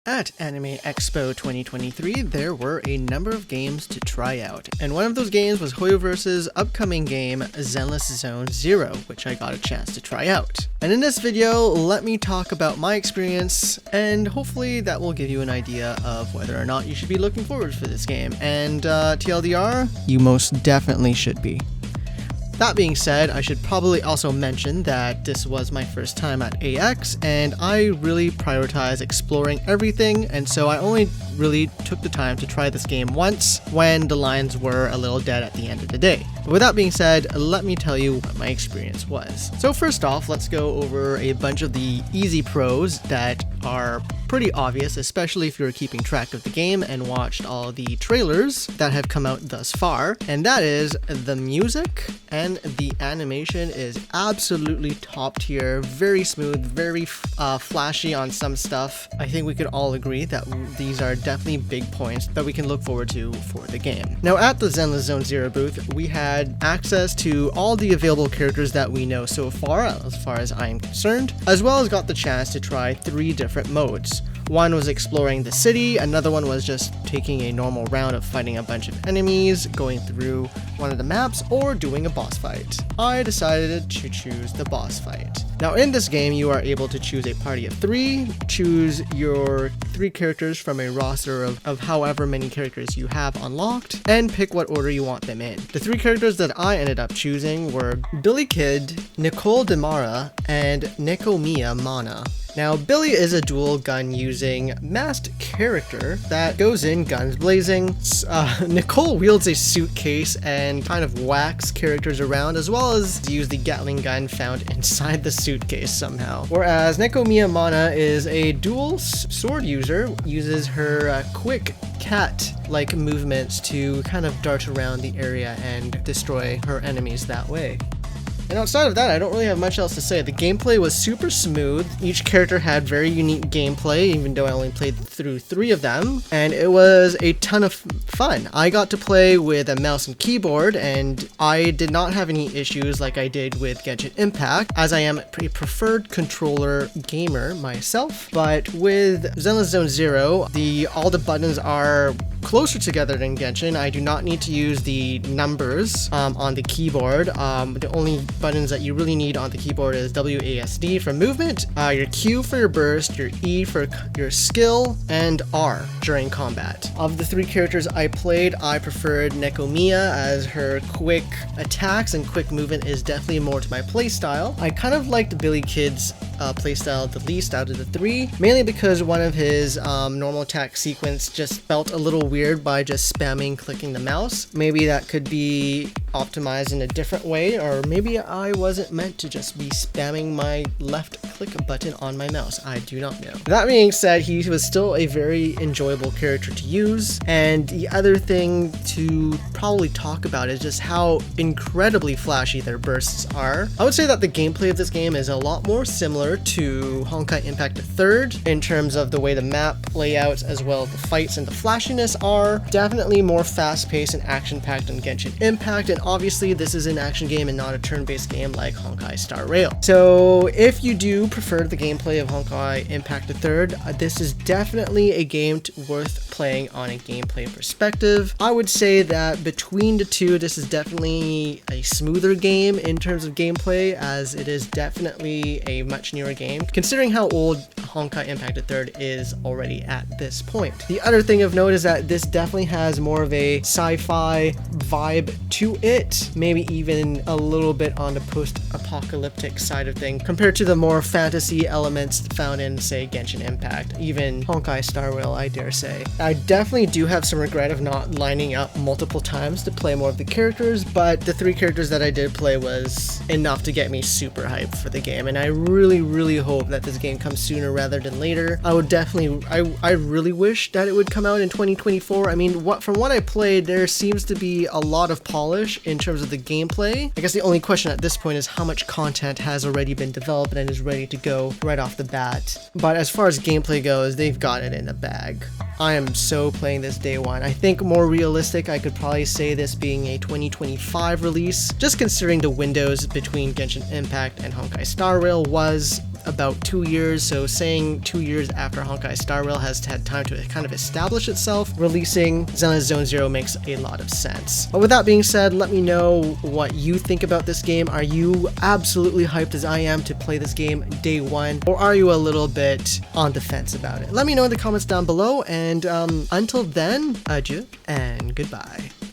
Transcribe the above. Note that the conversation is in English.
At Anime Expo 2023, there were a number of games to try out, and one of those games was hoyoverse's upcoming game, Zenless Zone Zero, which I got a chance to try out. And in this video, let me talk about my experience, and hopefully that will give you an idea of whether or not you should be looking forward for this game. And TLDR, you most definitely should be. That being said, I should probably also mention that this was my first time at AX, and I really prioritize exploring everything, and so I only really took the time to try this game once when the lines were a little dead at the end of the day. But with that being said, let me tell you what my experience was. So first off, let's go over a bunch of the easy pros that are pretty obvious, especially if you're keeping track of the game and watched all the trailers that have come out thus far, and that is the music and the animation is absolutely top tier, very smooth, very flashy on some stuff. I think we could all agree that these are definitely big points that we can look forward to for the game. Now at the Zenless Zone Zero booth, we had access to all the available characters that we know so far as I'm concerned, as well as got the chance to try 3 different modes. One was exploring the city, another one was just taking a normal round of fighting a bunch of enemies, going through one of the maps, or doing a boss fight. I decided to choose the boss fight. Now in this game, you are able to choose a party of 3, choose your 3 characters from a roster of however many characters you have unlocked, and pick what order you want them in. The 3 characters that I ended up choosing were Billy Kid, Nicole Demara, and Nekomiya Mana. Now, Billy is a dual gun using masked character that goes in guns blazing. Nicole wields a suitcase and kind of whacks characters around, as well as use the Gatling gun found inside the suitcase somehow. Whereas Nekomiya Mana is a dual sword user, uses her quick cat-like movements to kind of dart around the area and destroy her enemies that way. And outside of that, I don't really have much else to say. The gameplay was super smooth. Each character had very unique gameplay, even though I only played through 3 of them. And it was a ton of fun. I got to play with a mouse and keyboard, and I did not have any issues like I did with Genshin Impact, as I am a preferred controller gamer myself. But with Zenless Zone Zero, all the buttons are closer together than Genshin. I do not need to use the numbers on the keyboard. The only buttons that you really need on the keyboard is WASD for movement, your Q for your burst, your E for your skill, and R during combat. Of the 3 characters I played, I preferred Nekomiya, as her quick attacks and quick movement is definitely more to my playstyle. I kind of liked Billy Kid's playstyle the least out of the 3, mainly because one of his normal attack sequence just felt a little weird by just clicking the mouse. Maybe that could be optimized in a different way, or maybe I wasn't meant to just be spamming my left click button on my mouse. I do not know. That being said, he was still a very enjoyable character to use, and the other thing to probably talk about is just how incredibly flashy their bursts are. I would say that the gameplay of this game is a lot more similar to Honkai Impact 3rd in terms of the way the map layouts as well as the fights and the flashiness are. Definitely more fast-paced and action-packed than Genshin Impact, and obviously this is an action game and not a turn-based game like Honkai Star Rail. So if you do prefer the gameplay of Honkai Impact 3rd, this is definitely a game worth playing on a gameplay perspective. I would say that between the 2, this is definitely a smoother game in terms of gameplay, as it is definitely a much newer game, considering how old Honkai Impact 3rd is already at this point. The other thing of note is that this definitely has more of a sci-fi vibe to it, maybe even a little bit on the post-apocalyptic side of things, compared to the more fantasy elements found in, say, Genshin Impact, even Honkai Star Rail, I dare say. I definitely do have some regret of not lining up multiple times to play more of the characters, but the 3 characters that I did play was enough to get me super hyped for the game, and I really hope that this game comes sooner rather than later. I really wish that it would come out in 2024. I mean, from what I played, there seems to be a lot of polish in terms of the gameplay. I guess the only question at this point is how much content has already been developed and is ready to go right off the bat. But as far as gameplay goes, they've got it in the bag. I am so playing this day one. I think more realistic, I could probably say this being a 2025 release, just considering the windows between Genshin Impact and Honkai Star Rail was about 2 years, so saying 2 years after Honkai Star Rail has had time to kind of establish itself, releasing Zenless Zone Zero makes a lot of sense. But with that being said, let me know what you think about this game. Are you absolutely hyped as I am to play this game day one, or are you a little bit on the fence about it? Let me know in the comments down below, and until then, adieu and goodbye.